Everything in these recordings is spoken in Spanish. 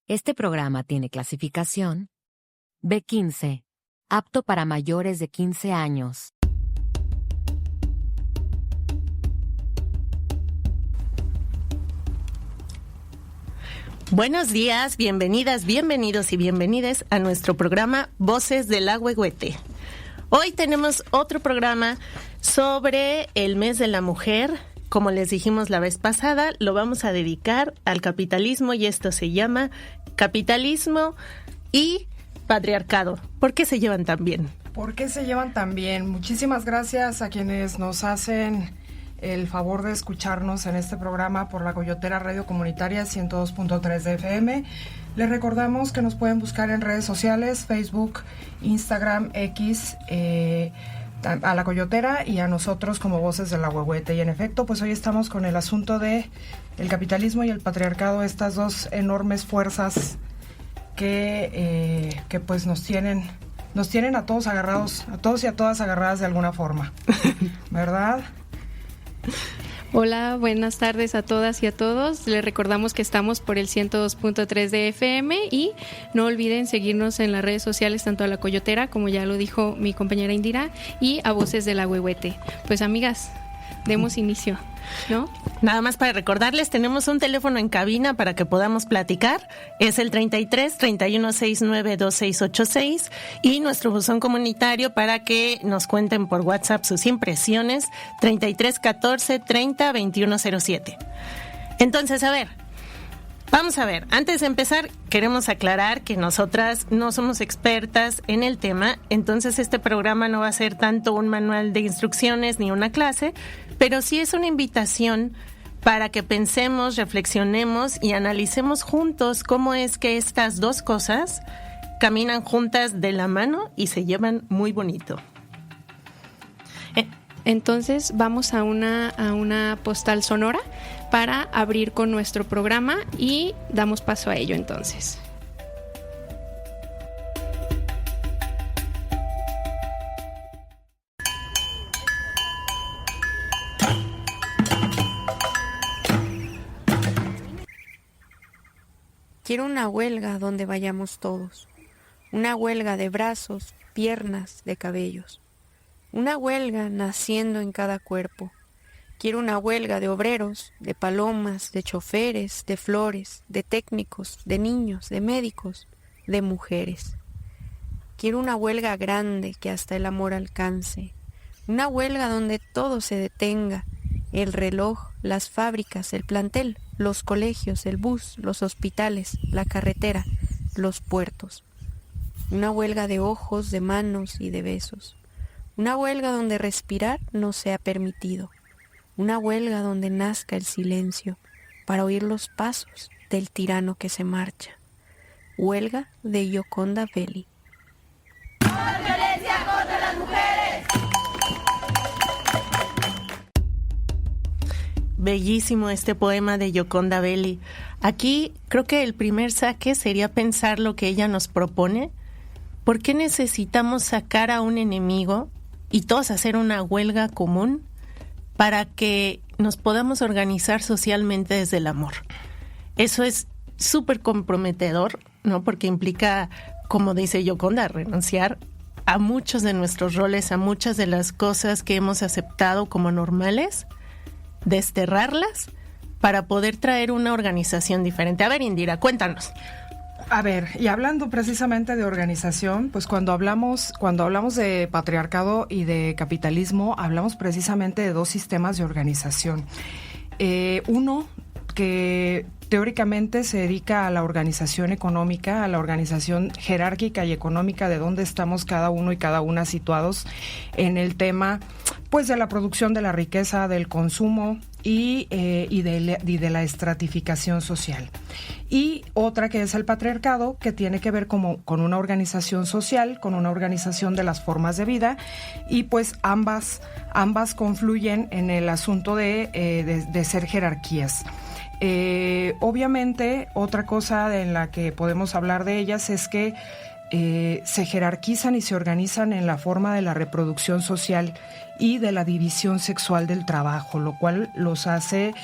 Este programa tiene clasificación B15, apto para mayores de 15 años. Buenos días, bienvenidas, bienvenidos y bienvenides a nuestro programa Voces del Ahuehuete. Hoy tenemos otro programa sobre el mes de la mujer. Como les dijimos la vez pasada, lo vamos a dedicar al capitalismo y esto se llama Capitalismo y Patriarcado. ¿Por qué se llevan tan bien? ¿Por qué se llevan tan bien? Muchísimas gracias a quienes nos hacen el favor de escucharnos en este programa por la Coyotera Radio Comunitaria 102.3 de FM. Les recordamos que nos pueden buscar en redes sociales, Facebook, Instagram, X, a la Coyotera y a nosotros como Voces del Ahuehuete. Y en efecto, pues hoy estamos con el asunto de el capitalismo y el patriarcado, estas dos enormes fuerzas que pues nos tienen a todos agarrados, a todos y a todas agarradas de alguna forma, ¿verdad? Hola, buenas tardes a todas y a todos. Les recordamos que estamos por el 102.3 de FM y no olviden seguirnos en las redes sociales, tanto a La Coyotera, como ya lo dijo mi compañera Indira, y a Voces del Ahuehuete. Pues amigas, demos inicio, ¿no? Nada más para recordarles, tenemos un teléfono en cabina para que podamos platicar. Es el 33 31 69 2686 y nuestro buzón comunitario para que nos cuenten por WhatsApp sus impresiones, 33 14 30 21 07. Entonces, a ver, vamos a ver. Antes de empezar, queremos aclarar que nosotras no somos expertas en el tema, entonces este programa no va a ser tanto un manual de instrucciones ni una clase, pero sí es una invitación para que pensemos, reflexionemos y analicemos juntos cómo es que estas dos cosas caminan juntas de la mano y se llevan muy bonito. Entonces vamos a una postal sonora para abrir con nuestro programa y damos paso a ello entonces. Quiero una huelga donde vayamos todos, una huelga de brazos, piernas, de cabellos, una huelga naciendo en cada cuerpo. Quiero una huelga de obreros, de palomas, de choferes, de flores, de técnicos, de niños, de médicos, de mujeres. Quiero una huelga grande que hasta el amor alcance, una huelga donde todo se detenga, el reloj, las fábricas, el plantel, los colegios, el bus, los hospitales, la carretera, los puertos. Una huelga de ojos, de manos y de besos. Una huelga donde respirar no sea permitido. Una huelga donde nazca el silencio para oír los pasos del tirano que se marcha. Huelga de Gioconda Belli. ¡No violencia contra las mujeres! Bellísimo este poema de Gioconda Belli. Aquí creo que el primer saque sería pensar lo que ella nos propone. ¿Por qué necesitamos sacar a un enemigo y todos hacer una huelga común para que nos podamos organizar socialmente desde el amor? Eso es súper comprometedor, ¿no? Porque implica, como dice Gioconda, renunciar a muchos de nuestros roles, a muchas de las cosas que hemos aceptado como normales, desterrarlas para poder traer una organización diferente. A ver, Indira, cuéntanos. A ver, y hablando precisamente de organización, pues cuando hablamos de patriarcado y de capitalismo, hablamos precisamente de dos sistemas de organización. Uno que teóricamente se dedica a la organización económica, a la organización jerárquica y económica de dónde estamos cada uno y cada una situados en el tema, pues, de la producción de la riqueza, del consumo y de la estratificación social. Y otra que es el patriarcado, que tiene que ver con una organización social, con una organización de las formas de vida, y pues ambas confluyen en el asunto de ser jerarquías. Obviamente, otra cosa en la que podemos hablar de ellas es que se jerarquizan y se organizan en la forma de la reproducción social y de la división sexual del trabajo, lo cual los hace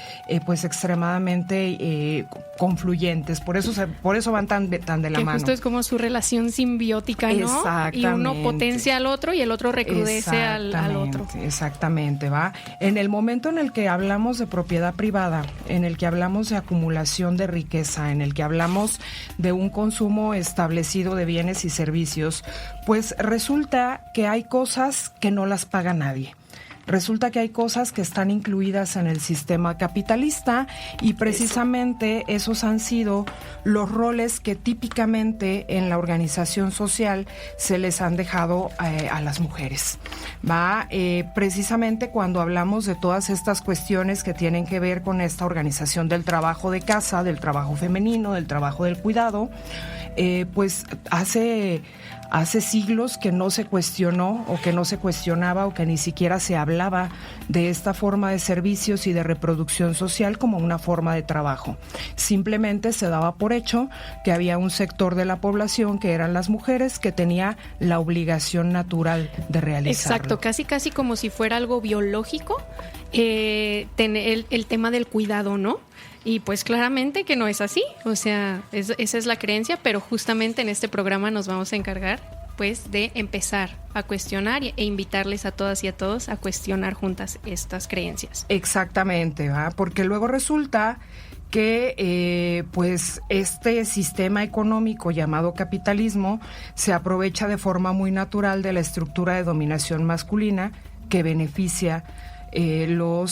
pues extremadamente confluyentes. Por eso van tan de la que mano. Justo es como su relación simbiótica, ¿no? Exactamente. Y uno potencia al otro y el otro recrudece al otro. Exactamente, ¿va? En el momento en el que hablamos de propiedad privada, en el que hablamos de acumulación de riqueza, en el que hablamos de un consumo establecido de bienes y servicios, pues resulta que hay cosas que no las paga nadie. Resulta que hay cosas que están incluidas en el sistema capitalista y precisamente esos han sido los roles que típicamente en la organización social se les han dejado a las mujeres. Precisamente cuando hablamos de todas estas cuestiones que tienen que ver con esta organización del trabajo de casa, del trabajo femenino, del trabajo del cuidado, pues hace siglos que no se cuestionó o que no se cuestionaba o que ni siquiera se hablaba de esta forma de servicios y de reproducción social como una forma de trabajo. Simplemente se daba por hecho que había un sector de la población, que eran las mujeres, que tenía la obligación natural de realizarlo. Exacto, casi como si fuera algo biológico, el tema del cuidado, ¿no? Y pues claramente que no es así, o sea, esa es la creencia, pero justamente en este programa nos vamos a encargar pues de empezar a cuestionar e invitarles a todas y a todos a cuestionar juntas estas creencias. Exactamente, ¿va? Porque luego resulta que pues este sistema económico llamado capitalismo se aprovecha de forma muy natural de la estructura de dominación masculina que beneficia lo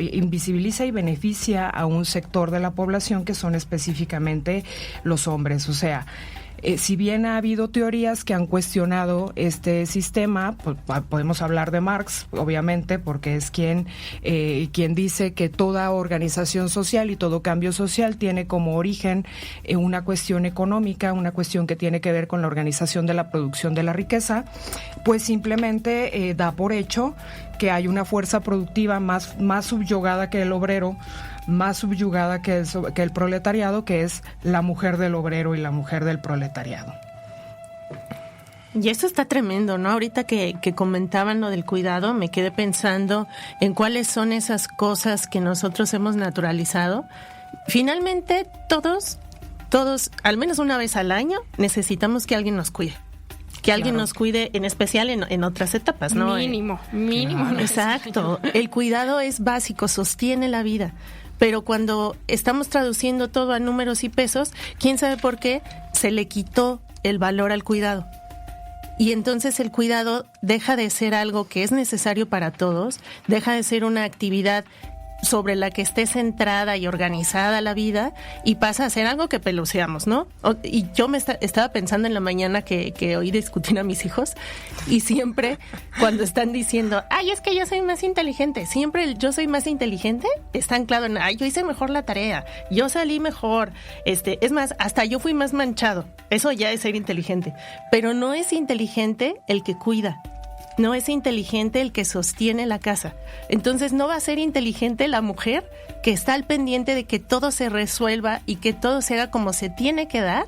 invisibiliza y beneficia a un sector de la población que son específicamente los hombres. O sea, si bien ha habido teorías que han cuestionado este sistema, pues, podemos hablar de Marx, obviamente, porque es quien dice que toda organización social y todo cambio social tiene como origen una cuestión económica, una cuestión que tiene que ver con la organización de la producción de la riqueza, pues simplemente da por hecho que hay una fuerza productiva más subyugada que el obrero, más subyugada que el proletariado, que es la mujer del obrero y la mujer del proletariado. Y eso está tremendo, ¿no? Ahorita que comentaban lo del cuidado, me quedé pensando en cuáles son esas cosas que nosotros hemos naturalizado. Finalmente, todos, al menos una vez al año, necesitamos que alguien nos cuide. Que alguien nos cuide, en especial en otras etapas, ¿no? Mínimo. Exacto. El cuidado es básico, sostiene la vida. Pero cuando estamos traduciendo todo a números y pesos, quién sabe por qué se le quitó el valor al cuidado. Y entonces el cuidado deja de ser algo que es necesario para todos, deja de ser una actividad sobre la que esté centrada y organizada la vida y pasa a ser algo que peluceamos, ¿no? Y yo estaba pensando en la mañana que oí discutir a mis hijos y siempre cuando están diciendo, ay, es que yo soy más inteligente, siempre el yo soy más inteligente está anclado en, ay, yo hice mejor la tarea, yo salí mejor, es más, hasta yo fui más manchado, eso ya es ser inteligente, pero no es inteligente el que cuida. No es inteligente el que sostiene la casa. Entonces no va a ser inteligente la mujer que está al pendiente de que todo se resuelva y que todo se haga como se tiene que dar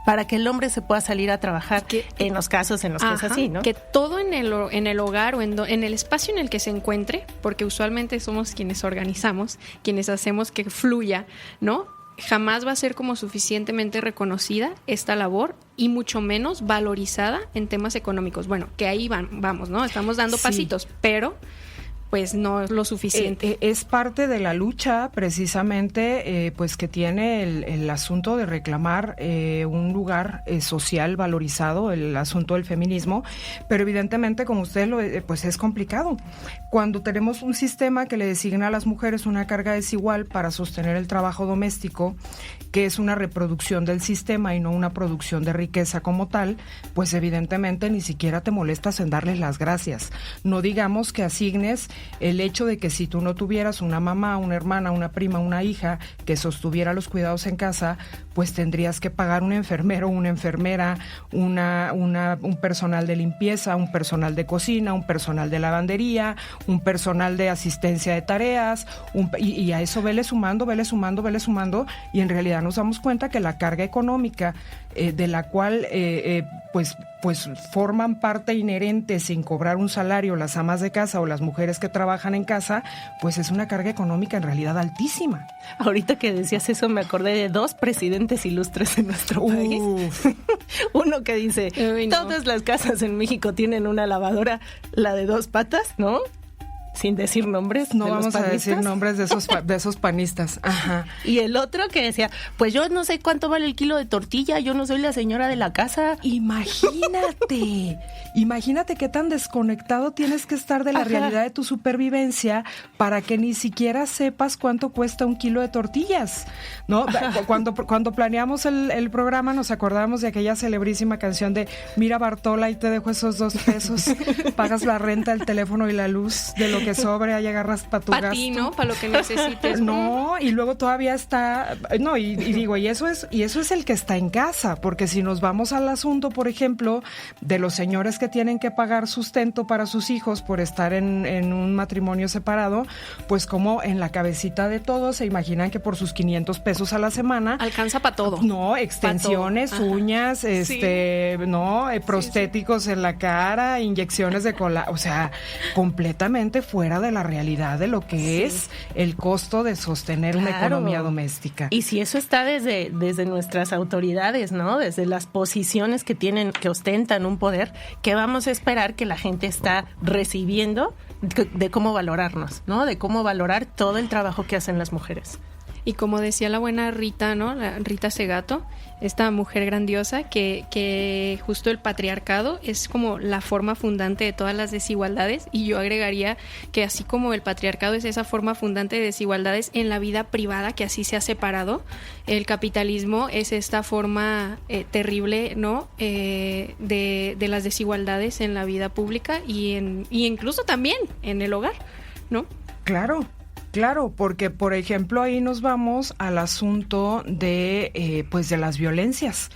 para que el hombre se pueda salir a trabajar en los casos en los que es así, ¿no? Que todo en el hogar o en el espacio en el que se encuentre, porque usualmente somos quienes organizamos, quienes hacemos que fluya, ¿no? Jamás va a ser como suficientemente reconocida esta labor y mucho menos valorizada en temas económicos. Bueno, que ahí vamos, ¿no? Estamos dando pasitos, pero pues no es lo suficiente. Es parte de la lucha precisamente pues que tiene el asunto de reclamar un lugar social valorizado, el asunto del feminismo, pero evidentemente como usted pues es complicado. Cuando tenemos un sistema que le designa a las mujeres una carga desigual para sostener el trabajo doméstico, que es una reproducción del sistema y no una producción de riqueza como tal, pues evidentemente ni siquiera te molestas en darles las gracias. No digamos que asignes el hecho de que si tú no tuvieras una mamá, una hermana, una prima, una hija que sostuviera los cuidados en casa, pues tendrías que pagar un enfermero, una enfermera, un personal de limpieza, un personal de cocina, un personal de lavandería, un personal de asistencia de tareas, y a eso vele sumando, y en realidad nos damos cuenta que la carga económica de la cual pues forman parte inherente sin cobrar un salario las amas de casa o las mujeres que trabajan en casa, pues es una carga económica en realidad altísima. Ahorita que decías eso me acordé de 2 presidentes ilustres en nuestro país. Uno que dice, todas las casas en México tienen una lavadora, la de 2 patas, ¿no? Sin decir nombres. No vamos a decir nombres de esos panistas. Ajá. Y el otro que decía, pues yo no sé cuánto vale el kilo de tortilla, yo no soy la señora de la casa. Imagínate qué tan desconectado tienes que estar de la realidad de tu supervivencia para que ni siquiera sepas cuánto cuesta un kilo de tortillas, ¿no? Cuando planeamos el programa nos acordamos de aquella celebrísima canción de mira Bartola y te dejo esos 2 pesos, pagas la renta, el teléfono y la luz, de lo que sobre, ahí agarras para tu gasto. Para ti, ¿no? Para lo que necesites. No, y luego todavía está, no, y digo, y eso es el que está en casa, porque si nos vamos al asunto, por ejemplo, de los señores que tienen que pagar sustento para sus hijos por estar en un matrimonio separado, pues como en la cabecita de todos se imaginan que por sus 500 pesos a la semana alcanza para todo. No, extensiones, uñas, prostéticos en la cara, inyecciones de cola, o sea, completamente fuera de la realidad de lo que es el costo de sostener una economía doméstica. Y si eso está desde nuestras autoridades, ¿no? Desde las posiciones que ostentan un poder, ¿qué vamos a esperar que la gente está recibiendo de cómo valorarnos, ¿no? De cómo valorar todo el trabajo que hacen las mujeres. Y como decía la buena Rita, ¿no? La Rita Segato, esta mujer grandiosa, que justo el patriarcado es como la forma fundante de todas las desigualdades, y yo agregaría que así como el patriarcado es esa forma fundante de desigualdades en la vida privada, que así se ha separado, el capitalismo es esta forma terrible, ¿no? De las desigualdades en la vida pública y incluso también en el hogar, ¿no? Claro, porque por ejemplo ahí nos vamos al asunto de las violencias,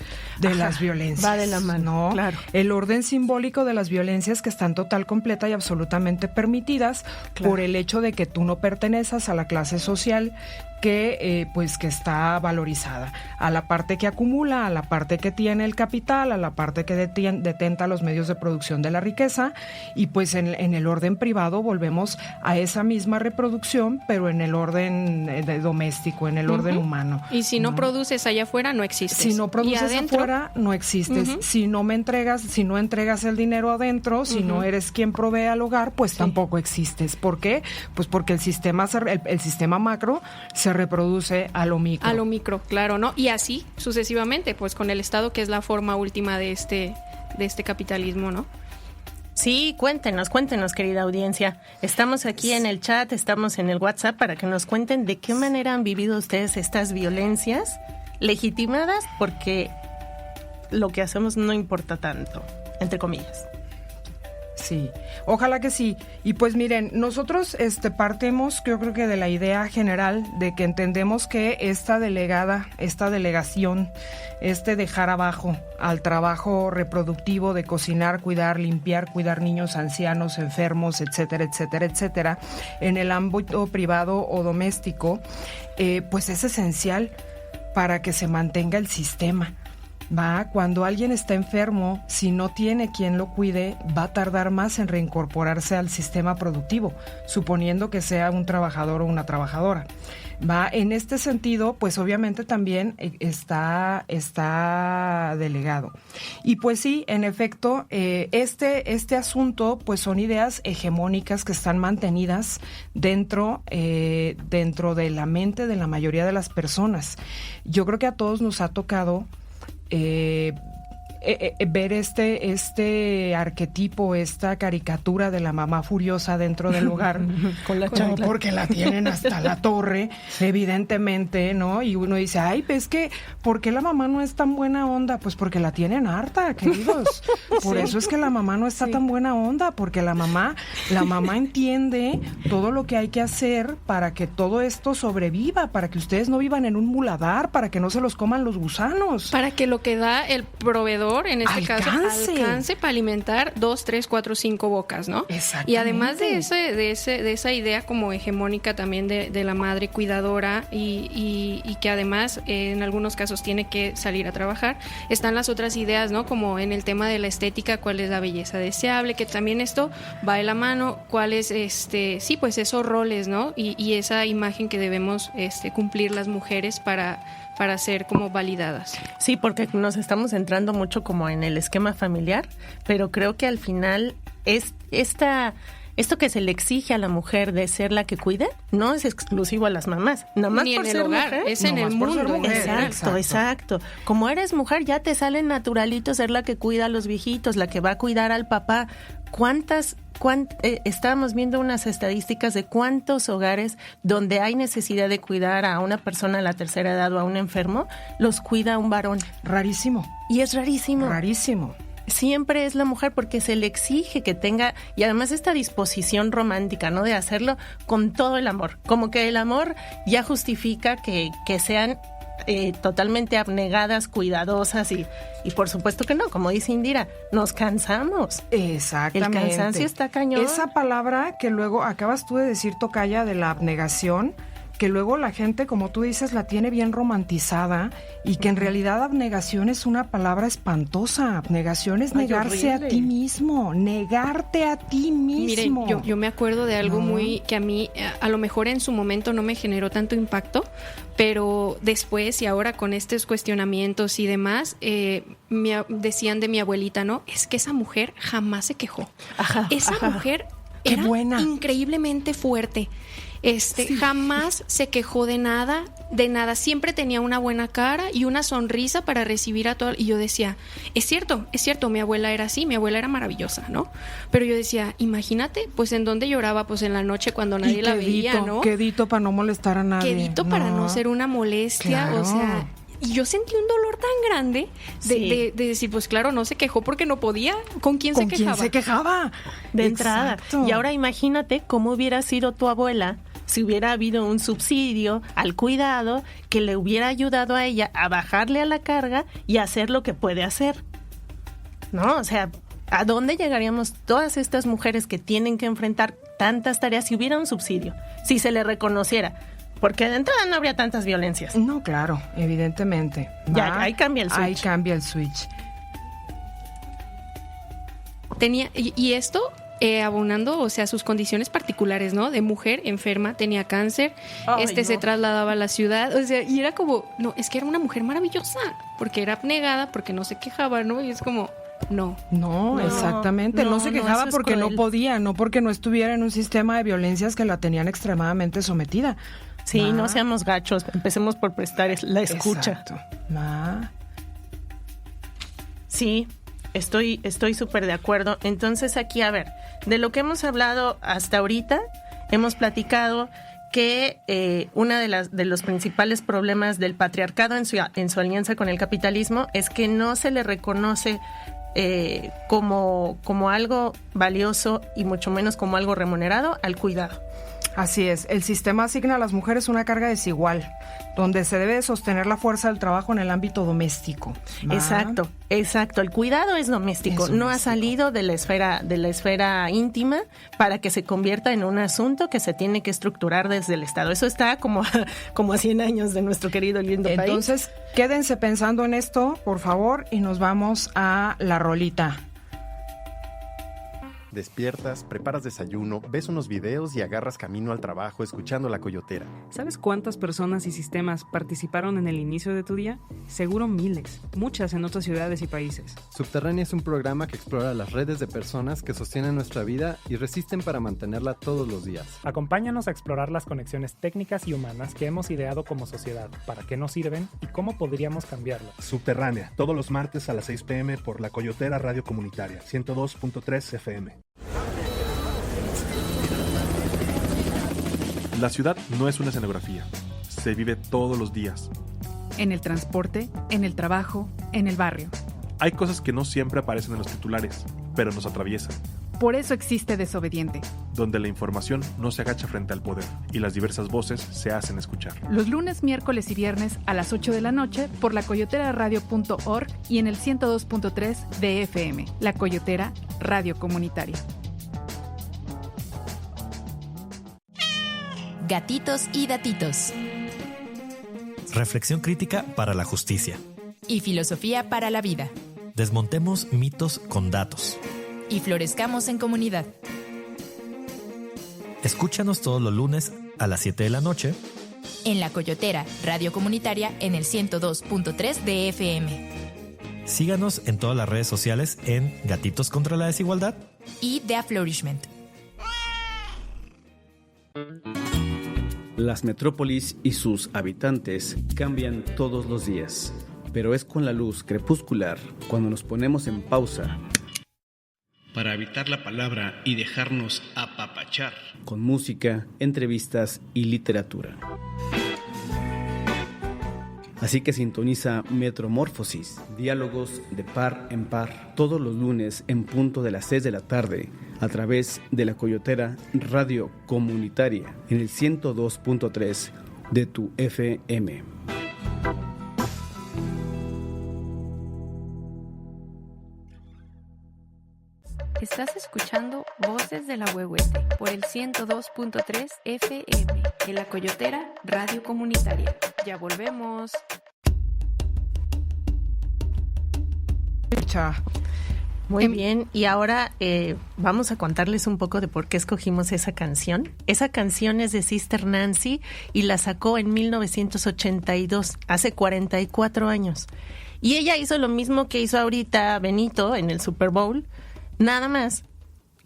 Va de la mano, ¿no? Claro. El orden simbólico de las violencias que están total, completa y absolutamente permitidas por el hecho de que tú no perteneces a la clase social que está valorizada, a la parte que acumula, a la parte que tiene el capital, a la parte que detenta los medios de producción de la riqueza, y pues en el orden privado volvemos a esa misma reproducción, pero en el orden doméstico, en el orden humano. Y si no produces allá afuera, no existes. Si no produces afuera, no existes. Si no entregas el dinero adentro, si no eres quien provee al hogar, pues tampoco existes. ¿Por qué? Pues porque el sistema macro se reproduce a lo micro. A lo micro, claro, ¿no? Y así sucesivamente, pues con el Estado, que es la forma última de este capitalismo, ¿no? Sí, cuéntenos, querida audiencia. Estamos aquí en el chat, estamos en el WhatsApp para que nos cuenten de qué manera han vivido ustedes estas violencias legitimadas, porque lo que hacemos no importa tanto, entre comillas. Sí, ojalá que sí. Y pues miren, nosotros partimos, yo creo que de la idea general de que entendemos que esta delegación, dejar abajo al trabajo reproductivo de cocinar, cuidar, limpiar, cuidar niños, ancianos, enfermos, etcétera, en el ámbito privado o doméstico, pues es esencial para que se mantenga el sistema. Cuando alguien está enfermo, si no tiene quien lo cuide, va a tardar más en reincorporarse al sistema productivo, suponiendo que sea un trabajador o una trabajadora. En este sentido, pues obviamente también está delegado. Y pues sí, en efecto, este asunto, pues son ideas hegemónicas que están mantenidas dentro de la mente de la mayoría de las personas. Yo creo que a todos nos ha tocado ver este arquetipo, esta caricatura de la mamá furiosa dentro del hogar, Con la como chancla. porque la tienen hasta la torre, evidentemente, ¿no? Y uno dice, ay, es que, ¿por qué la mamá no es tan buena onda? Pues porque la tienen harta, queridos. Por eso es que la mamá no está tan buena onda, porque la mamá entiende todo lo que hay que hacer para que todo esto sobreviva, para que ustedes no vivan en un muladar, para que no se los coman los gusanos. Para que lo que da el proveedor, en este caso, alcance para alimentar 2, 3, 4, 5 bocas, ¿no? Exactamente. Y además de esa idea como hegemónica también de la madre cuidadora y que además en algunos casos tiene que salir a trabajar, están las otras ideas, ¿no? Como en el tema de la estética, cuál es la belleza deseable, que también esto va de la mano, cuál es pues esos roles, ¿no? Y esa imagen que debemos cumplir las mujeres para ser como validadas. Sí, porque nos estamos centrando mucho como en el esquema familiar, pero creo que al final es esto que se le exige a la mujer de ser la que cuide, no es exclusivo a las mamás. Nada más Ni por en ser el hogar, mujer. es en el mundo. En general. Exacto. Como eres mujer, ya te sale naturalito ser la que cuida a los viejitos, la que va a cuidar al papá. Estábamos viendo unas estadísticas de cuántos hogares donde hay necesidad de cuidar a una persona de la tercera edad o a un enfermo, los cuida un varón. Rarísimo. Y es rarísimo. Rarísimo. Siempre es la mujer porque se le exige que tenga, y además esta disposición romántica, ¿no? De hacerlo con todo el amor. Como que el amor ya justifica que sean totalmente abnegadas, cuidadosas y por supuesto que no, como dice Indira, nos cansamos. Exactamente. El cansancio está cañón. Esa palabra que luego acabas tú de decir, tocaya, de la abnegación, que luego la gente, como tú dices, la tiene bien romantizada y que en realidad abnegación es una palabra espantosa. Abnegación es negarse a ti mismo, negarte a ti mismo. Miren, yo me acuerdo de algo muy que a mí a lo mejor en su momento no me generó tanto pero después y ahora con estos cuestionamientos y demás, decían de mi abuelita, ¿no? Es que esa mujer jamás se quejó. Esa mujer Qué era buena. increíblemente fuerte. Jamás se quejó de nada, siempre tenía una buena cara y una sonrisa para recibir a todo. Y yo decía, es cierto, mi abuela era así, mi abuela era maravillosa, ¿no? Pero yo decía, imagínate, pues en dónde lloraba, pues en la noche cuando nadie la veía, ¿no? Quedito para no molestar a nadie. Quedito para no ser una molestia, Claro. o sea. Y yo sentí un dolor tan grande de decir, pues claro, no se quejó porque no podía. ¿Con quién se quejaba? ¿Con quién se quejaba? De entrada. Exacto. Y ahora imagínate cómo hubiera sido tu abuela si hubiera habido un subsidio al cuidado que le hubiera ayudado a ella a bajarle a la carga y a hacer lo que puede hacer. ¿No? O sea, ¿a dónde llegaríamos todas estas mujeres que tienen que enfrentar tantas tareas si hubiera un subsidio? Si se le reconociera. Porque de entrada no habría tantas violencias. No, claro, evidentemente. Ya, ahí cambia el switch. Ahí cambia el switch. Y esto abonando, o sea, sus condiciones particulares, ¿no? De mujer enferma, tenía cáncer, se trasladaba a la ciudad, o sea, y era como, no, es que era una mujer maravillosa, porque era abnegada, porque no se quejaba, ¿no? Y es como, no, exactamente. No se quejaba eso es porque cruel. no podía, no porque no estuviera en un sistema de violencias que la tenían extremadamente sometida. Sí, no seamos gachos, empecemos por prestar la escucha. Exacto. Sí, estoy súper de acuerdo. Entonces aquí, a ver, de lo que hemos hablado hasta ahorita, hemos platicado que una de los principales problemas del patriarcado en su alianza con el capitalismo es que no se le reconoce como algo valioso y mucho menos como algo remunerado al cuidado. Así es, el sistema asigna a las mujeres una carga desigual, donde se debe sostener la fuerza del trabajo en el ámbito doméstico. Exacto. El cuidado es doméstico, no ha salido de la esfera íntima para que se convierta en un asunto que se tiene que estructurar desde el Estado. Eso está como a 100 años de nuestro querido y lindo país. Entonces, quédense pensando en esto, por favor, y nos vamos a la rolita. Despiertas, preparas desayuno, ves unos videos y agarras camino al trabajo escuchando La Coyotera. ¿Sabes cuántas personas y sistemas participaron en el inicio de tu día? Seguro miles, muchas en otras ciudades y países. Subterránea es un programa que explora las redes de personas que sostienen nuestra vida y resisten para mantenerla todos los días. Acompáñanos a explorar las conexiones técnicas y humanas que hemos ideado como sociedad, para qué nos sirven y cómo podríamos cambiarlas. Subterránea, todos los martes a las 6 p.m. por La Coyotera Radio Comunitaria, 102.3 FM. La ciudad no es una escenografía, se vive todos los días. En el transporte, en el trabajo, en el barrio. Hay cosas que no siempre aparecen en los titulares, pero nos atraviesan. Por eso existe Desobediente, donde la información no se agacha frente al poder y las diversas voces se hacen escuchar. Los lunes, miércoles y viernes a las 8 de la noche por lacoyoteraradio.org y en el 102.3 de FM. La Coyotera Radio Comunitaria. Gatitos y datitos. Reflexión crítica para la justicia. Y filosofía para la vida. Desmontemos mitos con datos. Y florezcamos en comunidad. Escúchanos todos los lunes a las 7 de la noche. En La Coyotera Radio Comunitaria en el 102.3 de FM. Síganos en todas las redes sociales en Gatitos contra la Desigualdad y The Flourishment. Las metrópolis y sus habitantes cambian todos los días, pero es con la luz crepuscular cuando nos ponemos en pausa para evitar la palabra y dejarnos apapachar con música, entrevistas y literatura. Así que sintoniza Metromorfosis, diálogos de par en par, todos los lunes en punto de las 6 de la tarde, a través de La Coyotera Radio Comunitaria, en el 102.3 de tu FM. Estás escuchando Voces de la Huehuete por el 102.3 FM en La Coyotera Radio Comunitaria. Ya volvemos. Muy bien, y ahora vamos a contarles un poco de por qué escogimos esa canción. Esa canción es de Sister Nancy y la sacó en 1982, hace 44 años. Y ella hizo lo mismo que hizo ahorita Benito en el Super Bowl, nada más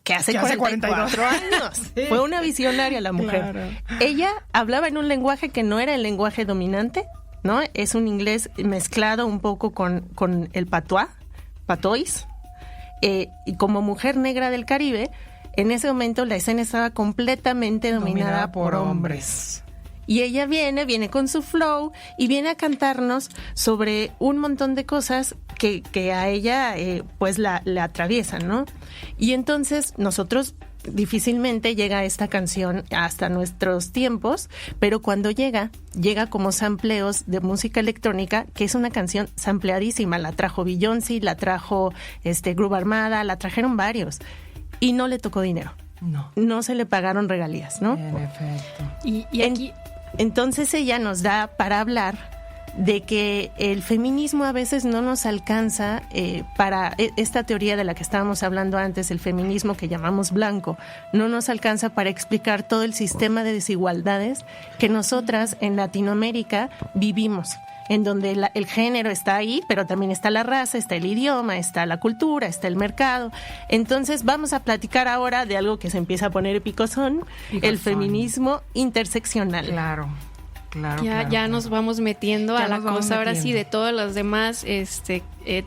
que hace 44 años. Sí. Fue una visionaria la mujer. Claro. Ella hablaba en un lenguaje que no era el lenguaje dominante, ¿no? Es un inglés mezclado un poco con el patois. Y como mujer negra del Caribe, en ese momento la escena estaba completamente dominada por hombres. Y ella viene con su flow y viene a cantarnos sobre un montón de cosas que a ella pues la atraviesan, ¿no? Y entonces nosotros difícilmente llega esta canción hasta nuestros tiempos, pero cuando llega como sampleos de música electrónica, que es una canción sampleadísima. La trajo Beyoncé, la trajo Groove Armada, la trajeron varios y no le tocó dinero. No se le pagaron regalías, ¿no? En efecto. Y aquí entonces ella nos da para hablar de que el feminismo a veces no nos alcanza para esta teoría de la que estábamos hablando antes, el feminismo que llamamos blanco, no nos alcanza para explicar todo el sistema de desigualdades que nosotras en Latinoamérica vivimos, en donde el género está ahí, pero también está la raza, está el idioma, está la cultura, está el mercado. Entonces vamos a platicar ahora de algo que se empieza a poner picosón, el feminismo interseccional. Claro. Ya nos vamos metiendo a la cosa ahora sí de todas las demás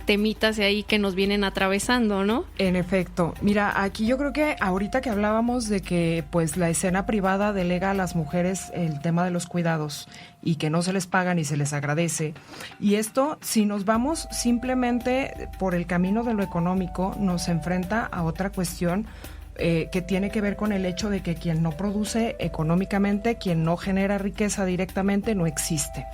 temitas de ahí que nos vienen atravesando, ¿no? En efecto. Mira, aquí yo creo que ahorita que hablábamos de que pues la escena privada delega a las mujeres el tema de los cuidados y que no se les paga ni se les agradece. Y esto, si nos vamos simplemente por el camino de lo económico, nos enfrenta a otra cuestión que tiene que ver con el hecho de que quien no produce económicamente, quien no genera riqueza directamente, no existe.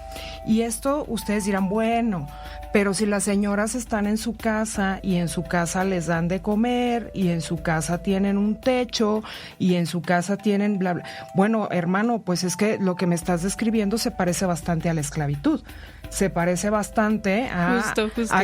Y esto ustedes dirán, bueno, pero si las señoras están en su casa y en su casa les dan de comer y en su casa tienen un techo y en su casa tienen bla, bla. Bueno, hermano, pues es que lo que me estás describiendo se parece bastante a la esclavitud. se parece bastante a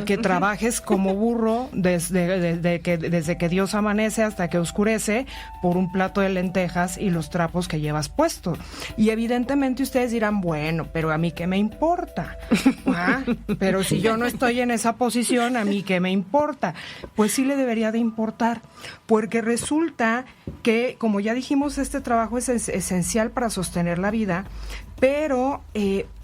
que trabajes como burro desde que Dios amanece hasta que oscurece por un plato de lentejas y los trapos que llevas puestos. Y evidentemente ustedes dirán, bueno, pero a mí qué me importa. Pero si yo no estoy en esa posición, a mí qué me importa. Pues sí le debería de importar, porque resulta que, como ya dijimos, este trabajo es esencial para sostener la vida, pero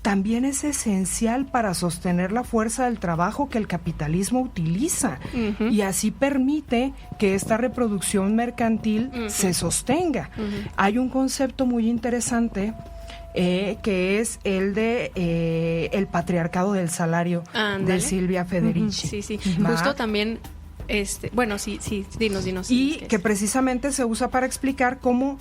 también es esencial para sostener la fuerza del trabajo que el capitalismo utiliza, y así permite que esta reproducción mercantil se sostenga. Hay un concepto muy interesante que es el de el patriarcado del salario, de Silvia Federici. Sí. Justo también, bueno, sí, dinos. Y que precisamente se usa para explicar cómo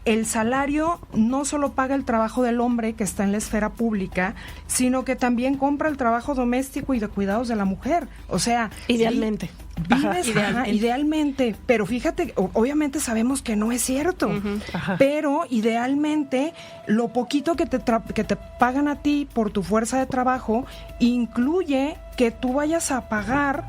el salario no solo paga el trabajo del hombre que está en la esfera pública, sino que también compra el trabajo doméstico y de cuidados de la mujer. O sea, idealmente. Idealmente, pero fíjate, obviamente sabemos que no es cierto, pero idealmente lo poquito que te pagan a ti por tu fuerza de trabajo incluye que tú vayas a pagar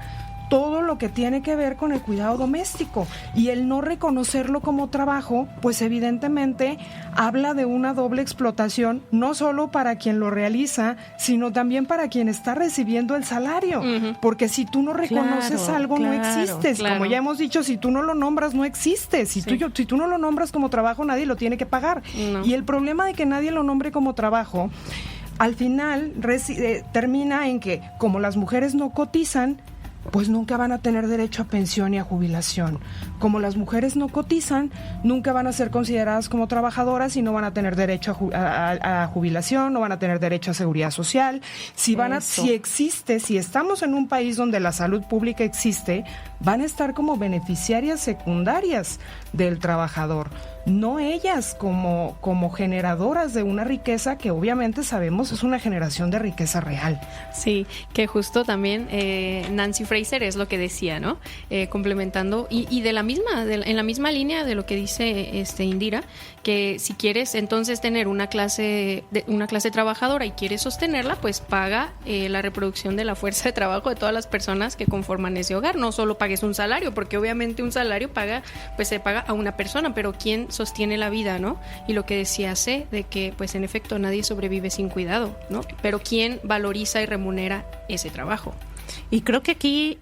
todo lo que tiene que ver con el cuidado doméstico, y el no reconocerlo como trabajo, pues evidentemente habla de una doble explotación, no solo para quien lo realiza, sino también para quien está recibiendo el salario, porque si tú no reconoces algo, no existes. Como ya hemos dicho, si tú no lo nombras, no existes. Si tú no lo nombras como trabajo, nadie lo tiene que pagar. Y el problema de que nadie lo nombre como trabajo, al final termina en que, como las mujeres no cotizan, pues nunca van a tener derecho a pensión y a jubilación. Como las mujeres no cotizan, nunca van a ser consideradas como trabajadoras y no van a tener derecho a jubilación, no van a tener derecho a seguridad social. Si estamos en un país donde la salud pública existe, van a estar como beneficiarias secundarias del trabajador, no ellas como generadoras de una riqueza que obviamente sabemos es una generación de riqueza real. Sí, que justo también Nancy Fraser es lo que decía, ¿no? Complementando y en la misma línea de lo que dice Indira, que si quieres entonces tener una clase trabajadora y quieres sostenerla, pues paga la reproducción de la fuerza de trabajo de todas las personas que conforman ese hogar. No solo pagues un salario, porque obviamente un salario se paga a una persona, pero ¿quién sostiene la vida, no? Y lo que decía C, de que pues en efecto nadie sobrevive sin cuidado, ¿no? Pero ¿quién valoriza y remunera ese trabajo? Y creo que aquí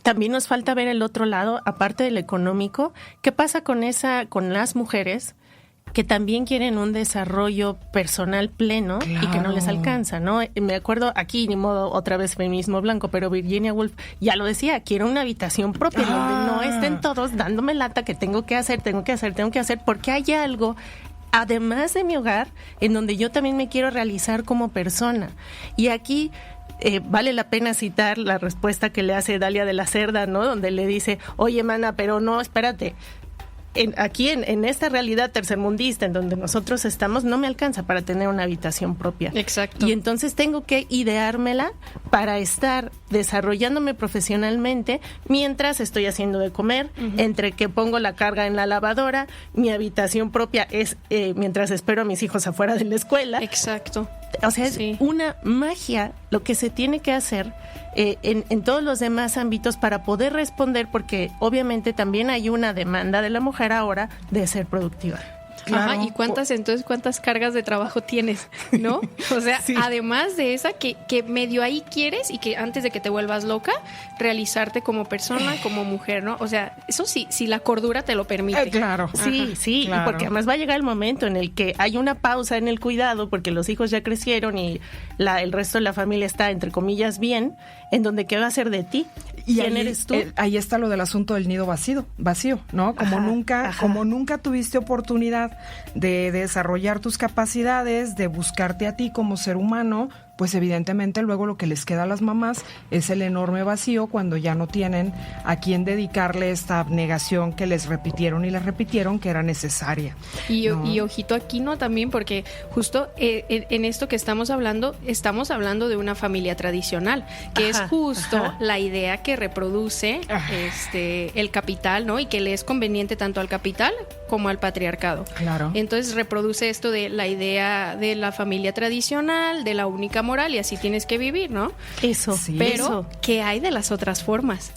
también nos falta ver el otro lado, aparte del económico. ¿Qué pasa con las mujeres que también quieren un desarrollo personal pleno y que no les alcanza, ¿no? Me acuerdo aquí, ni modo, otra vez feminismo blanco, pero Virginia Woolf ya lo decía, quiero una habitación propia donde no estén todos dándome lata que tengo que hacer, porque hay algo además de mi hogar en donde yo también me quiero realizar como persona. Y aquí vale la pena citar la respuesta que le hace Dalia de la Cerda, ¿no? Donde le dice, oye, mana, pero no, espérate. Aquí en esta realidad tercermundista en donde nosotros estamos, no me alcanza para tener una habitación propia. Exacto. Y entonces tengo que ideármela para estar desarrollándome profesionalmente mientras estoy haciendo de comer, entre que pongo la carga en la lavadora, mi habitación propia es mientras espero a mis hijos afuera de la escuela. Exacto. O sea, es una magia lo que se tiene que hacer en todos los demás ámbitos para poder responder, porque obviamente también hay una demanda de la mujer ahora de ser productiva. Claro. Ajá, ¿y cuántas cargas de trabajo tienes, no? O sea, además de esa que medio ahí quieres y que antes de que te vuelvas loca, realizarte como persona, como mujer, ¿no? O sea, eso sí, si la cordura te lo permite. Claro. Sí, claro. Y porque además va a llegar el momento en el que hay una pausa en el cuidado porque los hijos ya crecieron y el resto de la familia está, entre comillas, bien, en donde ¿qué va a ser de ti? Y ¿Quién eres tú? Ahí está lo del asunto del nido vacío, ¿no? Como nunca tuviste oportunidad de desarrollar tus capacidades, de buscarte a ti como ser humano, pues evidentemente luego lo que les queda a las mamás es el enorme vacío cuando ya no tienen a quién dedicarle esta abnegación que les repitieron y les repitieron que era necesaria. Y ojito aquí, ¿no? También porque justo en esto que estamos hablando de una familia tradicional, que es justo la idea que reproduce el capital, ¿no? Y que le es conveniente tanto al capital como al patriarcado. Claro. Entonces reproduce esto de la idea de la familia tradicional, de la única moral y así tienes que vivir, ¿no? Eso. Sí. Pero, ¿qué hay de las otras formas?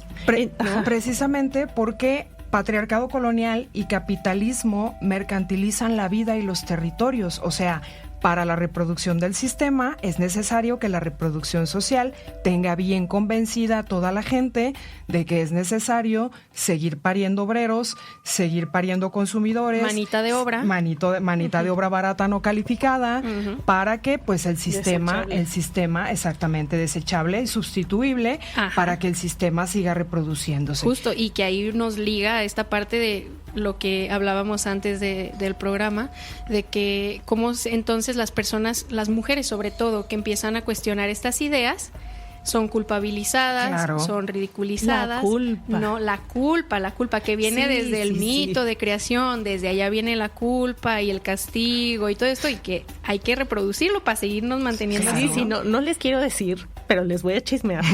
Precisamente porque patriarcado colonial y capitalismo mercantilizan la vida y los territorios. O sea, para la reproducción del sistema es necesario que la reproducción social tenga bien convencida a toda la gente de que es necesario seguir pariendo obreros, seguir pariendo consumidores. Manita de obra. Manita de obra barata no calificada, para que pues el sistema exactamente desechable y sustituible, para que el sistema siga reproduciéndose. Justo, y que ahí nos liga a esta parte de lo que hablábamos antes del programa, de que cómo entonces las personas, las mujeres sobre todo, que empiezan a cuestionar estas ideas, son culpabilizadas, claro, son ridiculizadas. La culpa que viene desde el mito de creación, desde allá viene la culpa y el castigo y todo esto, y que hay que reproducirlo para seguirnos manteniendo. Claro. Sí, no les quiero decir, pero les voy a chismear.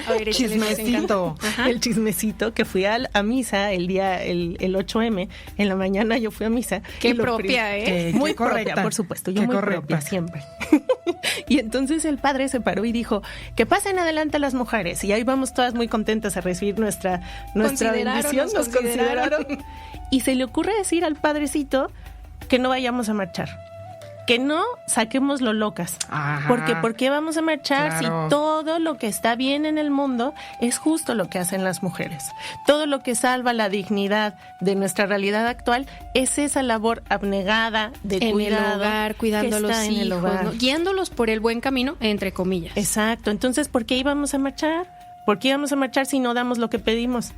A ver, chismecito. El chismecito, que fui a misa el día, el 8M, en la mañana yo fui a misa. Qué propia, muy propia, por supuesto, yo muy propia siempre. Y entonces el padre se paró y dijo, que pasen adelante las mujeres, y ahí vamos todas muy contentas a recibir nuestra bendición, nos consideraron. Y se le ocurre decir al padrecito que no vayamos a marchar, que no saquemos lo locas. Ajá. Porque ¿por qué vamos a marchar, claro, si todo lo que está bien en el mundo es justo lo que hacen las mujeres? Todo lo que salva la dignidad de nuestra realidad actual es esa labor abnegada de en cuidado, el hogar, cuidando a los hijos, ¿no? Guiándolos por el buen camino, entre comillas. Exacto. Entonces, ¿por qué íbamos a marchar? ¿Por qué íbamos a marchar si no damos lo que pedimos?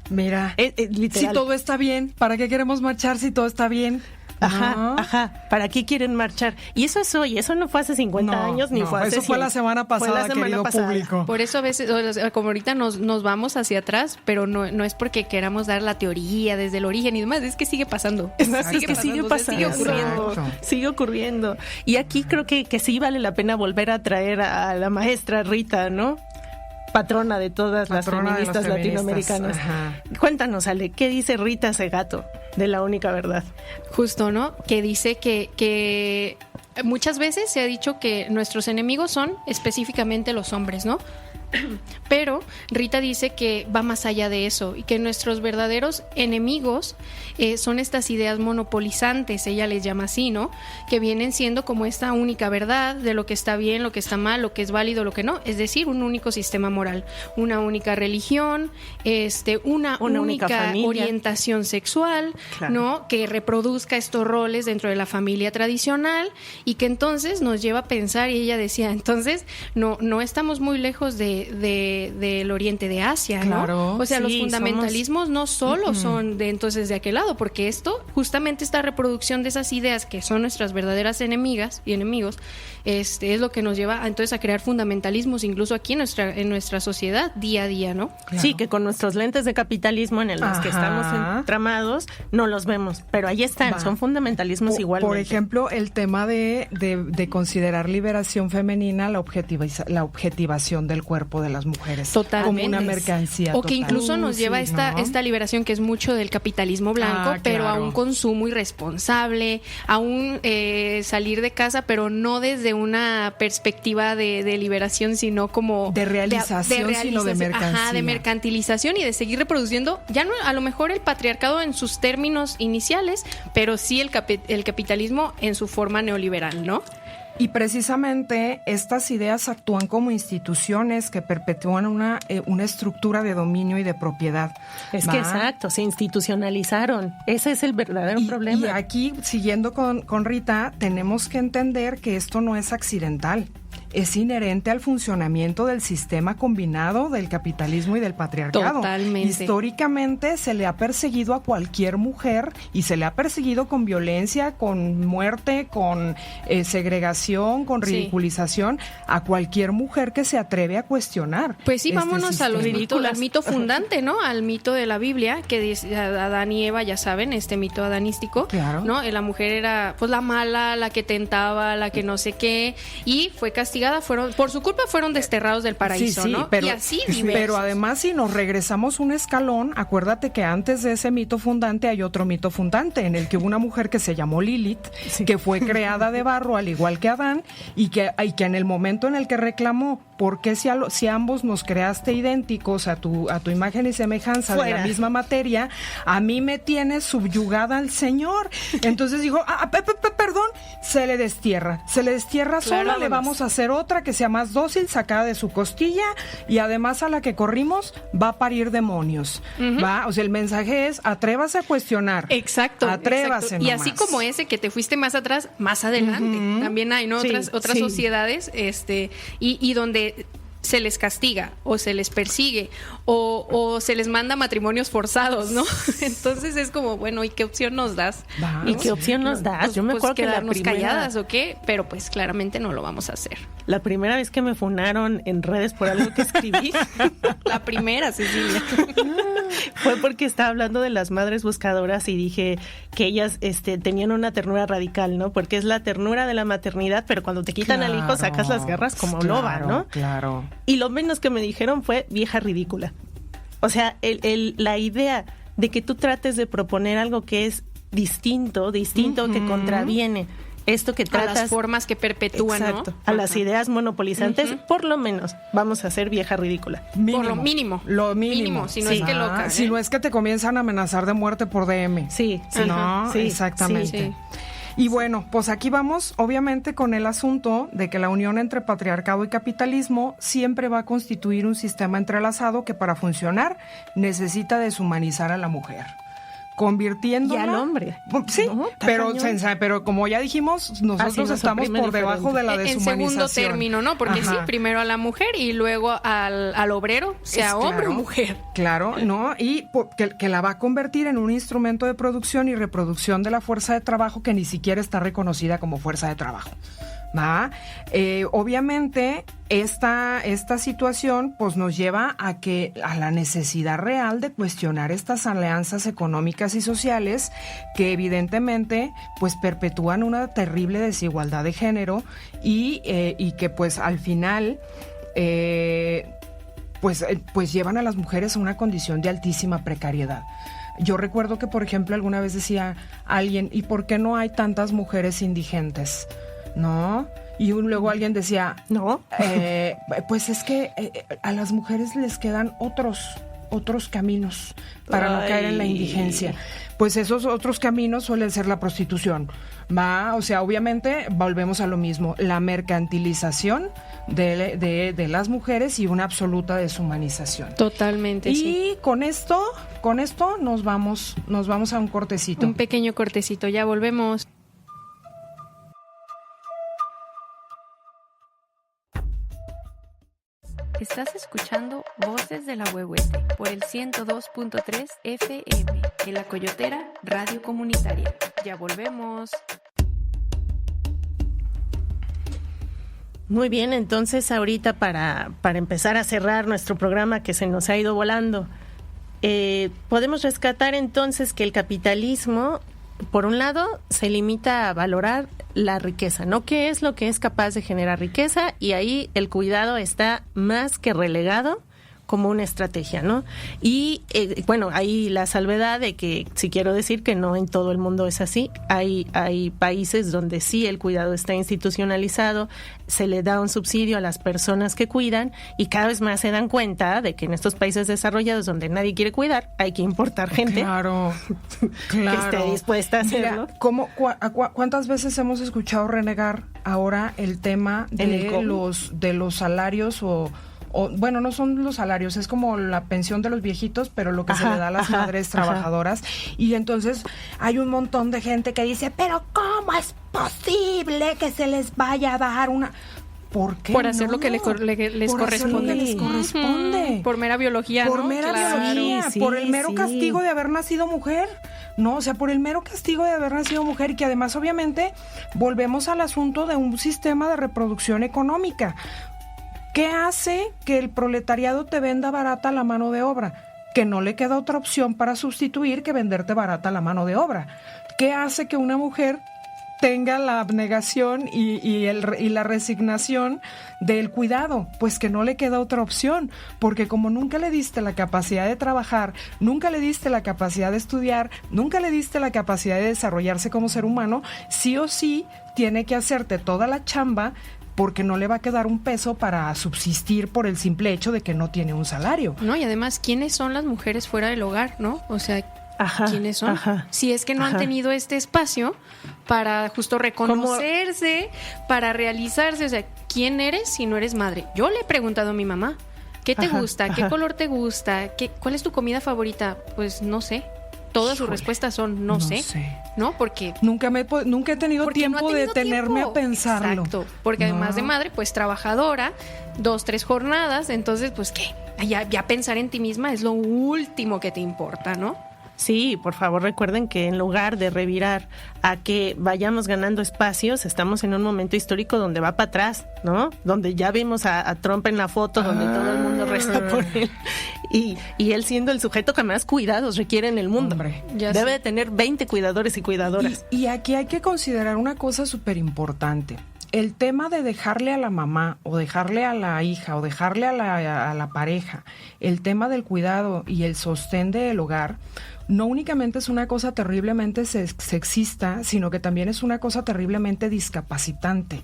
Mira, literal. Si todo está bien, ¿para qué queremos marchar si todo está bien? Ajá. ¿Para qué quieren marchar? Y eso es hoy, eso no fue hace 50 años, ni fue hace 100. Eso fue la semana pasada, querido público. Por eso a veces, como ahorita nos vamos hacia atrás, pero no es porque queramos dar la teoría desde el origen y demás, es que sigue pasando. Sigue ocurriendo. Y aquí creo que sí vale la pena volver a traer a la maestra Rita, ¿no? Patrona de todas las feministas latinoamericanas. Ajá. Cuéntanos, Ale, ¿qué dice Rita Segato de La Única Verdad? Justo, ¿no? Que dice que muchas veces se ha dicho que nuestros enemigos son específicamente los hombres, ¿no? Pero Rita dice que va más allá de eso y que nuestros verdaderos enemigos son estas ideas monopolizantes, ella les llama así, ¿no? Que vienen siendo como esta única verdad de lo que está bien, lo que está mal, lo que es válido, lo que no, es decir, un único sistema moral, una única religión, una única familia, orientación sexual, claro, ¿no? Que reproduzca estos roles dentro de la familia tradicional y que entonces nos lleva a pensar, y ella decía, entonces no estamos muy lejos del oriente de Asia, claro, ¿no? O sea, los fundamentalismos no solo son de entonces de aquel lado, porque esto, justamente esta reproducción de esas ideas que son nuestras verdaderas enemigas y enemigos, es lo que nos lleva entonces a crear fundamentalismos incluso aquí en nuestra sociedad día a día, ¿no? Claro. Sí, que con nuestros lentes de capitalismo en los que estamos entramados no los vemos, pero ahí están, son fundamentalismos igualmente. Por ejemplo, el tema de considerar liberación femenina la objetivación del cuerpo de las mujeres. Totalmente. Como una mercancía. O que incluso nos lleva esta liberación que es mucho del capitalismo blanco, pero a un consumo irresponsable, a un salir de casa, pero no desde una perspectiva de liberación, sino como de realización, sino de mercancía. Ajá, de mercantilización y de seguir reproduciendo, ya no a lo mejor el patriarcado en sus términos iniciales, pero sí el capitalismo en su forma neoliberal, ¿no? Y precisamente estas ideas actúan como instituciones que perpetúan una estructura de dominio y de propiedad. Es que exacto, se institucionalizaron. Ese es el verdadero problema. Y aquí, siguiendo con Rita, tenemos que entender que esto no es accidental. Es inherente al funcionamiento del sistema combinado del capitalismo y del patriarcado. Totalmente. Históricamente se le ha perseguido a cualquier mujer y se le ha perseguido con violencia, con muerte, con segregación, con ridiculización a cualquier mujer que se atreve a cuestionar. Pues sí, vámonos al mito fundante, ¿no? Al mito de la Biblia, que dice Adán y Eva, ya saben, este mito adanístico, claro, ¿no? La mujer era pues la mala, la que tentaba, la que no sé qué, y fue castigada castigada, por su culpa fueron desterrados del paraíso, ¿no? Pero, y así diversos. Pero además, si nos regresamos un escalón, acuérdate que antes de ese mito fundante hay otro mito fundante, en el que hubo una mujer que se llamó Lilith, que fue creada de barro, al igual que Adán, y que en el momento en el que reclamó, ¿por qué si ambos nos creaste idénticos a tu imagen y semejanza de la misma materia, a mí me tienes subyugada al Señor? Entonces dijo, perdón, se le destierra sola, le vamos a hacer otra que sea más dócil, sacada de su costilla, y además a la que corrimos va a parir demonios. ¿Va? O sea, el mensaje es, atrévase a cuestionar. Exacto. Atrévase exacto. Y así como ese que te fuiste más atrás, más adelante. También hay, ¿no? Otras sociedades, y donde se les castiga o se les persigue o se les manda matrimonios forzados, ¿no? Entonces es como, bueno, ¿y qué opción nos das? ¿Y qué opción nos das? Yo me acuerdo que quedarnos calladas o qué, pero pues claramente no lo vamos a hacer. La primera vez que me funaron en redes por algo que escribí, la primera, Cecilia, fue porque estaba hablando de las madres buscadoras y dije que ellas tenían una ternura radical, ¿no? Porque es la ternura de la maternidad, pero cuando te quitan al hijo sacas las garras como loba, ¿no? Claro. Y lo menos que me dijeron fue vieja ridícula. O sea, la idea de que tú trates de proponer algo que es distinto, que contraviene esto que tratas, a las formas que perpetúan, exacto, ¿no? A las ideas monopolizantes, por lo menos vamos a ser vieja ridícula. Por lo mínimo. Lo mínimo. Si no es que loca. Si no es que te comienzan a amenazar de muerte por DM. Sí. ¿No? Sí, exactamente. Sí. Y bueno, pues aquí vamos obviamente con el asunto de que la unión entre patriarcado y capitalismo siempre va a constituir un sistema entrelazado que para funcionar necesita deshumanizar a la mujer, convirtiéndola... Y al hombre. Sí, ¿no? pero como ya dijimos, nosotros estamos por debajo de la deshumanización. En segundo término, ¿no? Porque sí, primero a la mujer y luego al obrero, sea hombre o mujer. Claro, ¿no? Y que la va a convertir en un instrumento de producción y reproducción de la fuerza de trabajo que ni siquiera está reconocida como fuerza de trabajo. ¿Va? Obviamente esta situación pues nos lleva a la necesidad real de cuestionar estas alianzas económicas y sociales que evidentemente pues perpetúan una terrible desigualdad de género y que pues al final pues llevan a las mujeres a una condición de altísima precariedad. Yo recuerdo que, por ejemplo, alguna vez decía alguien, ¿y por qué no hay tantas mujeres indigentes? ¿No? Y luego alguien decía, no, pues es que a las mujeres les quedan otros caminos para no caer en la indigencia. Pues esos otros caminos suelen ser la prostitución. O sea, obviamente volvemos a lo mismo, la mercantilización de las mujeres y una absoluta deshumanización. Totalmente. Y con esto nos vamos a un cortecito. Un pequeño cortecito, ya volvemos. Estás escuchando Voces de la Huehuete por el 102.3 FM en La Coyotera Radio Comunitaria. Ya volvemos. Muy bien, entonces ahorita para empezar a cerrar nuestro programa que se nos ha ido volando, podemos rescatar entonces que el capitalismo, por un lado, se limita a valorar la riqueza, ¿no? ¿Qué es lo que es capaz de generar riqueza? Y ahí el cuidado está más que relegado como una estrategia, ¿no? Y bueno, hay la salvedad de que, si quiero decir que no en todo el mundo es así, hay países donde sí el cuidado está institucionalizado, se le da un subsidio a las personas que cuidan y cada vez más se dan cuenta de que en estos países desarrollados donde nadie quiere cuidar, hay que importar gente que esté dispuesta a hacerlo. Mira, ¿cuántas veces hemos escuchado renegar ahora el tema de los salarios o bueno, no son los salarios, es como la pensión de los viejitos, pero lo que se le da a las madres trabajadoras. Y entonces hay un montón de gente que dice, pero ¿cómo es posible que se les vaya a dar una...? ¿Por qué por hacer lo que les corresponde. Por mera biología, por mera biología, por el mero castigo de haber nacido mujer. No, o sea, por el mero castigo de haber nacido mujer y que además obviamente volvemos al asunto de un sistema de reproducción económica. ¿Qué hace que el proletariado te venda barata la mano de obra? Que no le queda otra opción para sustituir que venderte barata la mano de obra. ¿Qué hace que una mujer tenga la abnegación y la resignación del cuidado, pues que no le queda otra opción, porque como nunca le diste la capacidad de trabajar, nunca le diste la capacidad de estudiar, nunca le diste la capacidad de desarrollarse como ser humano, sí o sí tiene que hacerte toda la chamba, porque no le va a quedar un peso para subsistir por el simple hecho de que no tiene un salario. No, y además, ¿quiénes son las mujeres fuera del hogar, no? O sea, ¿quiénes son? Si es que no han tenido este espacio para justo reconocerse, para realizarse. O sea, ¿quién eres si no eres madre? Yo le he preguntado a mi mamá, ¿qué te gusta? ¿Qué color te gusta? ¿Cuál es tu comida favorita? Pues no sé. Todas sus respuestas son no sé. ¿No? Porque nunca he tenido tiempo de detenerme a pensarlo. Exacto. Porque además de madre, pues trabajadora, 2-3 jornadas. Entonces, pues, ¿qué? Ya pensar en ti misma es lo último que te importa, ¿no? Sí, por favor recuerden que en lugar de revirar a que vayamos ganando espacios, estamos en un momento histórico donde va para atrás, ¿no? Donde ya vimos a Trump en la foto, donde todo el mundo reza por él. Y él siendo el sujeto que más cuidados requiere en el mundo. Hombre, debe de tener 20 cuidadores y cuidadoras. Y aquí hay que considerar una cosa súper importante. El tema de dejarle a la mamá o dejarle a la hija o dejarle a la pareja, el tema del cuidado y el sostén del hogar, no únicamente es una cosa terriblemente sexista, sino que también es una cosa terriblemente discapacitante.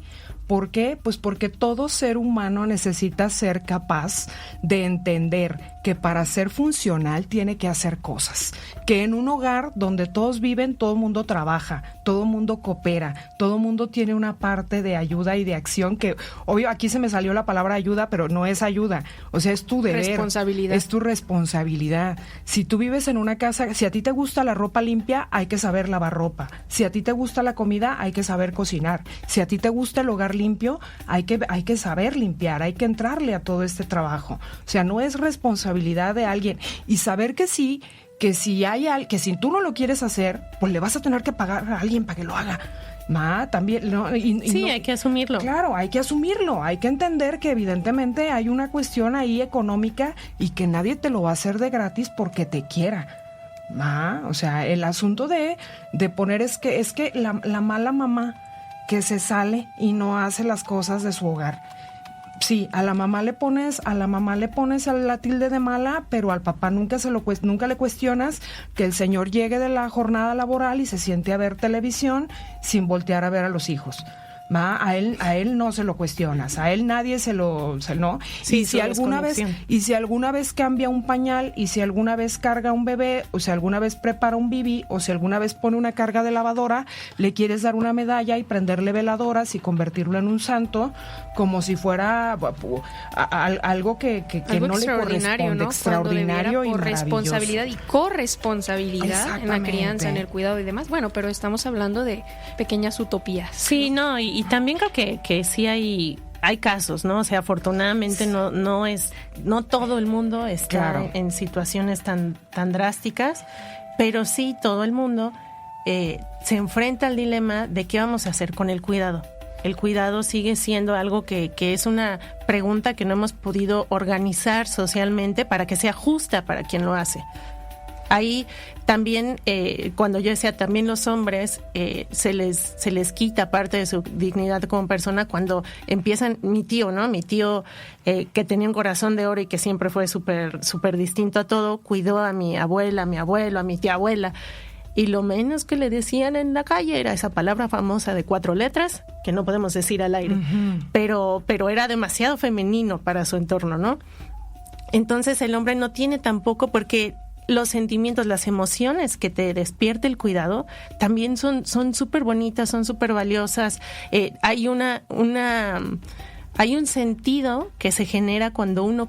¿Por qué? Pues porque todo ser humano necesita ser capaz de entender que para ser funcional tiene que hacer cosas. Que en un hogar donde todos viven, todo el mundo trabaja, todo el mundo coopera, todo el mundo tiene una parte de ayuda y de acción que, obvio, aquí se me salió la palabra ayuda, pero no es ayuda. O sea, es tu deber. Responsabilidad. Es tu responsabilidad. Si tú vives en una casa, si a ti te gusta la ropa limpia, hay que saber lavar ropa. Si a ti te gusta la comida, hay que saber cocinar. Si a ti te gusta el hogar limpio, hay que saber limpiar, hay que entrarle a todo este trabajo. O sea, no es responsabilidad de alguien. Y saber que sí, que si tú no lo quieres hacer, pues le vas a tener que pagar a alguien para que lo haga. También, ¿no? Sí, hay que asumirlo. Claro, hay que asumirlo. Hay que entender que evidentemente hay una cuestión ahí económica y que nadie te lo va a hacer de gratis porque te quiera. O sea, el asunto de poner es que la mala mamá que se sale y no hace las cosas de su hogar. Sí, a la mamá le pones la tilde de mala, pero al papá nunca le cuestionas que el señor llegue de la jornada laboral y se siente a ver televisión sin voltear a ver a los hijos. A él no se lo cuestionas, a él nadie no. Sí, y si alguna vez cambia un pañal, y si alguna vez carga un bebé, o si alguna vez prepara un bibi, o si alguna vez pone una carga de lavadora, le quieres dar una medalla y prenderle veladoras y convertirlo en un santo, como si fuera algo que no le corresponde, ¿no? Extraordinario y por maravilloso. Responsabilidad y corresponsabilidad en la crianza, en el cuidado y demás. Bueno, pero estamos hablando de pequeñas utopías. Sí, no, y también creo que sí hay casos, ¿no? O sea, afortunadamente no todo el mundo está en situaciones tan drásticas, pero sí todo el mundo se enfrenta al dilema de qué vamos a hacer con el cuidado. El cuidado sigue siendo algo que es una pregunta que no hemos podido organizar socialmente para que sea justa para quien lo hace. Ahí también, cuando yo decía también los hombres, se les quita parte de su dignidad como persona cuando empiezan, mi tío, que tenía un corazón de oro y que siempre fue súper distinto a todo, cuidó a mi abuela, a mi abuelo, a mi tía abuela, y lo menos que le decían en la calle era esa palabra famosa de 4 letras, que no podemos decir al aire, pero era demasiado femenino para su entorno, ¿no? Entonces el hombre no tiene tampoco, porque los sentimientos, las emociones que te despierte el cuidado también son súper bonitas, son súper valiosas. Hay un sentido que se genera cuando uno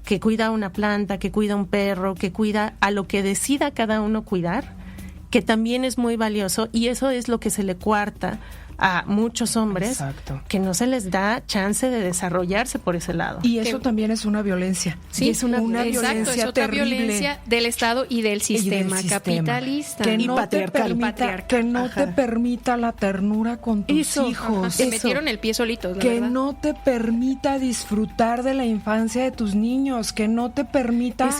que cuida a una planta, que cuida a un perro, que cuida a lo que decida cada uno cuidar, que también es muy valioso, y eso es lo que se le cuarta a muchos hombres que no se les da chance de desarrollarse por ese lado. Y eso también es una violencia. Sí, es una violencia es otra terrible. violencia del Estado y del sistema capitalista. Que y no patriarcal. Que no te permita la ternura con tus hijos. Se metieron el pie solitos, la que verdad. no te permita disfrutar de la infancia de tus niños, que no te permita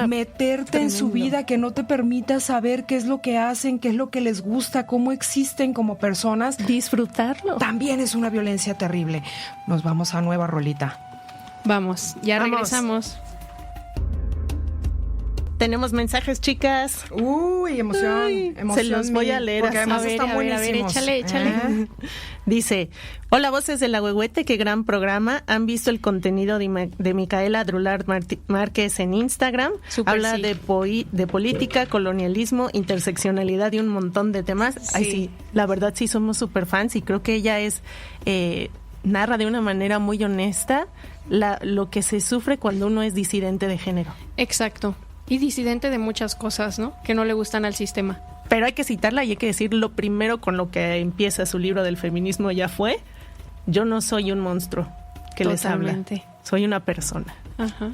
meterte en su vida, que no te permita saber qué es lo que hacen, qué es lo que les gusta, cómo existen como personas. Disfrutarlo. También es una violencia terrible. Nos vamos a nueva rolita. Vamos, regresamos. Tenemos mensajes, chicas. Uy, emoción. Se los voy a leer. Porque además están buenísimos. A ver, échale. Dice, hola voces de la Huehuete, qué gran programa. ¿Han visto el contenido de Micaela Drulard Márquez en Instagram? Habla de política, colonialismo, interseccionalidad y un montón de temas. Sí. Ay, sí, la verdad sí somos súper fans y creo que ella narra de una manera muy honesta lo que se sufre cuando uno es disidente de género. Exacto. Y disidente de muchas cosas, ¿no? Que no le gustan al sistema. Pero hay que citarla y hay que decir lo primero con lo que empieza su libro del feminismo ya fue: yo no soy un monstruo que les habla, soy una persona. Ajá.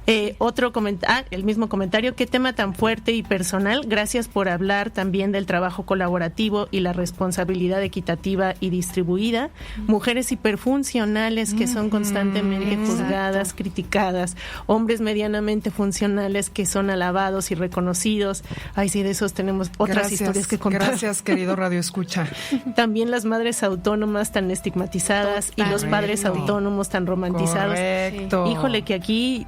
El mismo comentario, qué tema tan fuerte y personal, gracias por hablar también del trabajo colaborativo y la responsabilidad equitativa y distribuida, mujeres hiperfuncionales que son constantemente juzgadas, criticadas, hombres medianamente funcionales que son alabados y reconocidos. Ay, sí, de esos tenemos otras historias que contar. Gracias, querido Radio Escucha. También las madres autónomas tan estigmatizadas y los padres autónomos tan romantizados. Correcto. Híjole, que aquí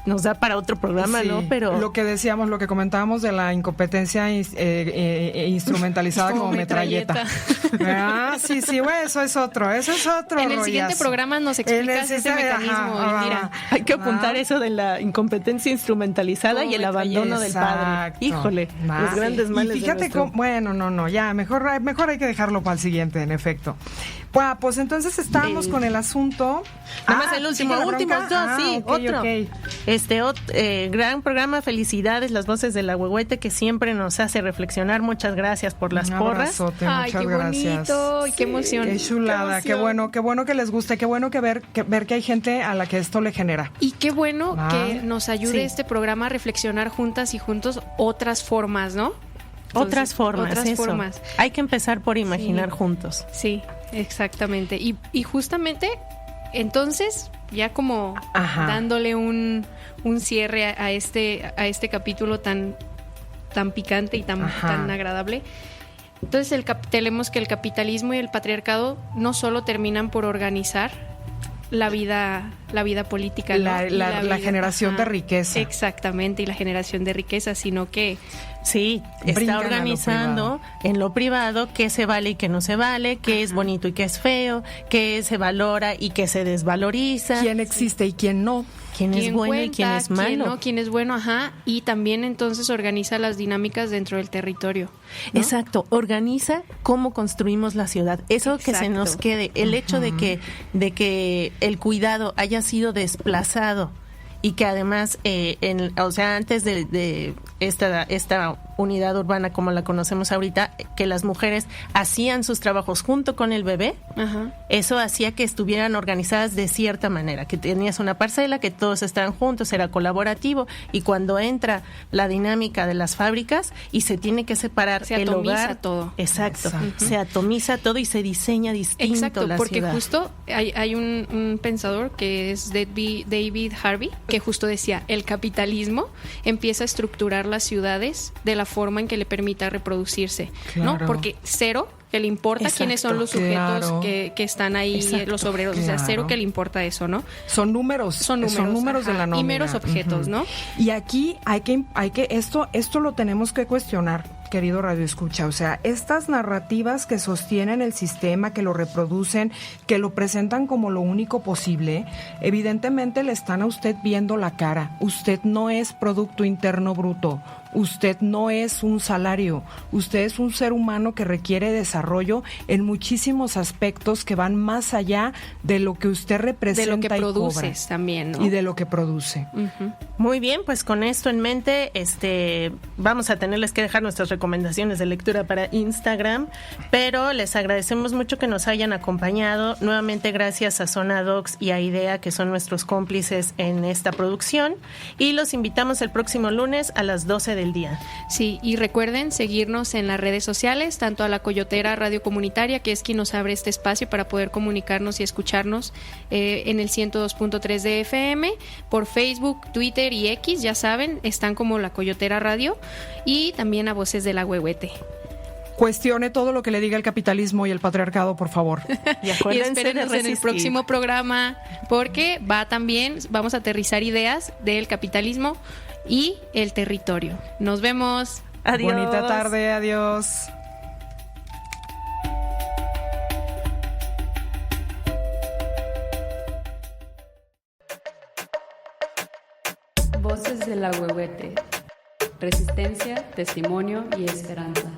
nos da para otro programa, ¿no? Pero lo que decíamos, lo que comentábamos de la incompetencia instrumentalizada como metralleta. Sí, bueno, eso es otro. En el siguiente programa nos explicas ese mecanismo, Indira. Hay que apuntar eso de la incompetencia instrumentalizada y el abandono del padre. Híjole, los grandes males. Y fíjate cómo, mejor hay que dejarlo para el siguiente, en efecto. Pues entonces estábamos con el asunto. Nada más el últimos dos, otro. Okay. Gran programa, felicidades, las voces de la Huehuete, que siempre nos hace reflexionar. Muchas gracias por las porras. Muchas qué gracias. Bonito, y qué emoción. Qué chulada, qué bueno que les guste, qué bueno que ver que hay gente a la que esto le genera. Y qué bueno que nos ayude este programa a reflexionar juntas y juntos otras formas, ¿no? Otras formas. Hay que empezar por imaginar juntos. Sí, exactamente. Y justamente, entonces, ya como dándole un cierre a este capítulo tan picante y tan agradable. Entonces, tenemos que el capitalismo y el patriarcado no solo terminan por organizar la vida política, ¿no? la generación de riqueza. Exactamente, y la generación de riqueza, sino que está organizando en lo privado qué se vale y qué no se vale, qué es bonito y qué es feo, qué se valora y qué se desvaloriza, quién existe y quién no, quién es bueno y quién es malo, quién es bueno, y también entonces organiza las dinámicas dentro del territorio, ¿no? Exacto, organiza cómo construimos la ciudad. Eso que se nos quede, el hecho de que el cuidado haya sido desplazado y que además, antes de esta unidad urbana como la conocemos ahorita, que las mujeres hacían sus trabajos junto con el bebé, eso hacía que estuvieran organizadas de cierta manera, que tenías una parcela, que todos estaban juntos, era colaborativo, y cuando entra la dinámica de las fábricas y se tiene que separar el hogar, todo. Exacto. Se atomiza todo y se diseña distinto. Exacto, la porque ciudad. justo hay un pensador que es David Harvey, que justo decía, el capitalismo empieza a estructurar las ciudades de la forma en que le permita reproducirse, ¿no? Porque cero que le importa quiénes son los sujetos que están ahí, los obreros, o sea, cero que le importa eso, ¿no? Son números de la nómina. Y meros objetos, ¿no? Y aquí hay que esto lo tenemos que cuestionar, querido Radio Escucha, o sea, estas narrativas que sostienen el sistema, que lo reproducen, que lo presentan como lo único posible, evidentemente le están a usted viendo la cara. Usted no es Producto Interno Bruto. Usted no es un salario, usted es un ser humano que requiere desarrollo en muchísimos aspectos que van más allá de lo que usted representa, de lo que produces cobra, también, ¿no? Y de lo que produce. Uh-huh. Muy bien, pues con esto en mente, vamos a tenerles que dejar nuestras recomendaciones de lectura para Instagram, pero les agradecemos mucho que nos hayan acompañado. Nuevamente gracias a Zona Docs y a IDEA, que son nuestros cómplices en esta producción, y los invitamos el próximo lunes a las 12 del día. Sí, y recuerden seguirnos en las redes sociales, tanto a La Coyotera Radio Comunitaria, que es quien nos abre este espacio para poder comunicarnos y escucharnos en el 102.3 de FM, por Facebook, Twitter y X, ya saben, están como La Coyotera Radio, y también a Voces de la Huehuete. Cuestione todo lo que le diga el capitalismo y el patriarcado, por favor. Y espérenos en el próximo programa, porque vamos a aterrizar ideas del capitalismo y el territorio. Nos vemos. Adiós. Bonita tarde, adiós. Voces de la Huehuete. Resistencia, testimonio y esperanza.